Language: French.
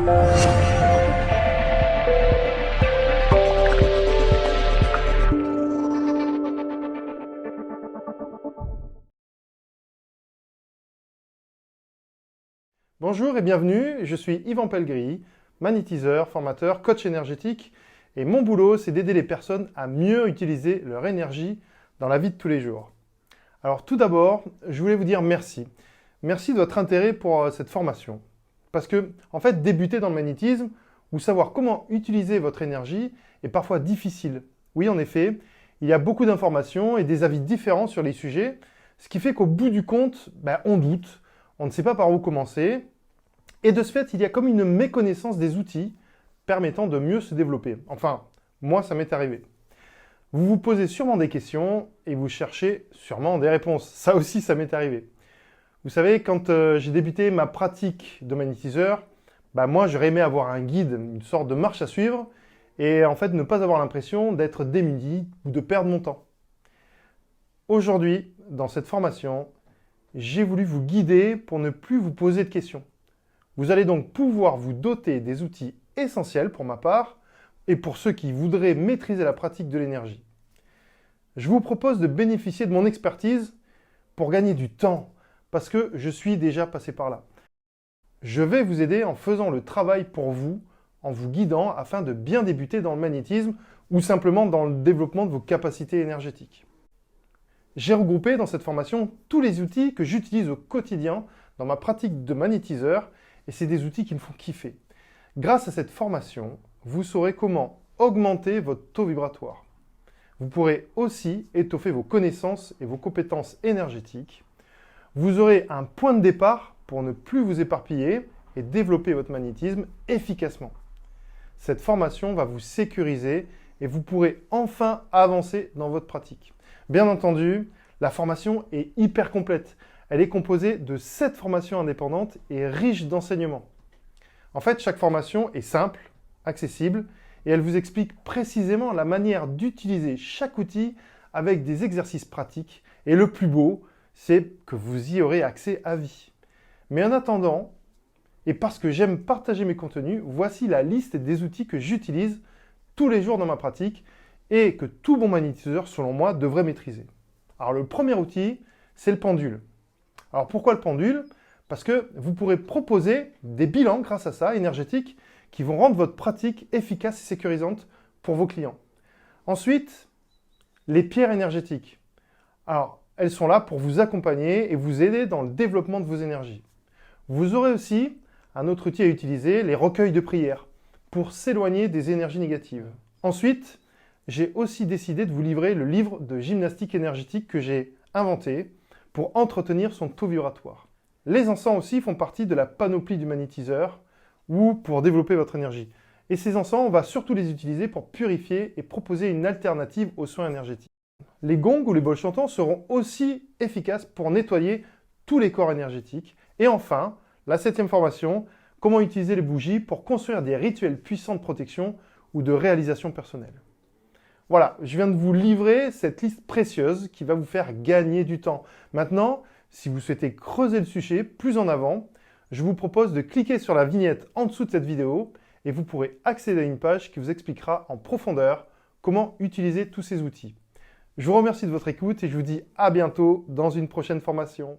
Bonjour et bienvenue, je suis Yvan Pellegrini, magnétiseur, formateur, coach énergétique et mon boulot c'est d'aider les personnes à mieux utiliser leur énergie dans la vie de tous les jours. Alors tout d'abord, je voulais vous dire merci. Merci de votre intérêt pour cette formation. Parce que, en fait, débuter dans le magnétisme ou savoir comment utiliser votre énergie est parfois difficile. Oui, en effet, il y a beaucoup d'informations et des avis différents sur les sujets, ce qui fait qu'au bout du compte, on doute, on ne sait pas par où commencer. Et de ce fait, il y a comme une méconnaissance des outils permettant de mieux se développer. Enfin, moi, ça m'est arrivé. Vous vous posez sûrement des questions et vous cherchez sûrement des réponses. Ça aussi, ça m'est arrivé. Vous savez, quand j'ai débuté ma pratique de magnétiseur, moi, j'aurais aimé avoir un guide, une sorte de marche à suivre, et en fait, ne pas avoir l'impression d'être démuni ou de perdre mon temps. Aujourd'hui, dans cette formation, j'ai voulu vous guider pour ne plus vous poser de questions. Vous allez donc pouvoir vous doter des outils essentiels pour ma part et pour ceux qui voudraient maîtriser la pratique de l'énergie. Je vous propose de bénéficier de mon expertise pour gagner du temps parce que je suis déjà passé par là. Je vais vous aider en faisant le travail pour vous, en vous guidant afin de bien débuter dans le magnétisme ou simplement dans le développement de vos capacités énergétiques. J'ai regroupé dans cette formation tous les outils que j'utilise au quotidien dans ma pratique de magnétiseur et c'est des outils qui me font kiffer. Grâce à cette formation, vous saurez comment augmenter votre taux vibratoire. Vous pourrez aussi étoffer vos connaissances et vos compétences énergétiques. Vous aurez un point de départ pour ne plus vous éparpiller et développer votre magnétisme efficacement. Cette formation va vous sécuriser et vous pourrez enfin avancer dans votre pratique. Bien entendu, la formation est hyper complète. Elle est composée de 7 formations indépendantes et riches d'enseignements. En fait, chaque formation est simple, accessible, et elle vous explique précisément la manière d'utiliser chaque outil avec des exercices pratiques. Et le plus beau, c'est que vous y aurez accès à vie. Mais en attendant, et parce que j'aime partager mes contenus, voici la liste des outils que j'utilise tous les jours dans ma pratique et que tout bon magnétiseur, selon moi, devrait maîtriser. Alors le premier outil, c'est le pendule. Alors pourquoi le pendule? Parce que vous pourrez proposer des bilans grâce à ça, énergétiques, qui vont rendre votre pratique efficace et sécurisante pour vos clients. Ensuite, les pierres énergétiques. Alors, elles sont là pour vous accompagner et vous aider dans le développement de vos énergies. Vous aurez aussi un autre outil à utiliser, les recueils de prières, pour s'éloigner des énergies négatives. Ensuite, j'ai aussi décidé de vous livrer le livre de gymnastique énergétique que j'ai inventé pour entretenir son taux vibratoire. Les encens aussi font partie de la panoplie du magnétiseur ou pour développer votre énergie. Et ces encens, on va surtout les utiliser pour purifier et proposer une alternative aux soins énergétiques. Les gongs ou les bols chantants seront aussi efficaces pour nettoyer tous les corps énergétiques. Et enfin, la 7e formation, comment utiliser les bougies pour construire des rituels puissants de protection ou de réalisation personnelle. Voilà, je viens de vous livrer cette liste précieuse qui va vous faire gagner du temps. Maintenant, si vous souhaitez creuser le sujet plus en avant, je vous propose de cliquer sur la vignette en dessous de cette vidéo et vous pourrez accéder à une page qui vous expliquera en profondeur comment utiliser tous ces outils. Je vous remercie de votre écoute et je vous dis à bientôt dans une prochaine formation.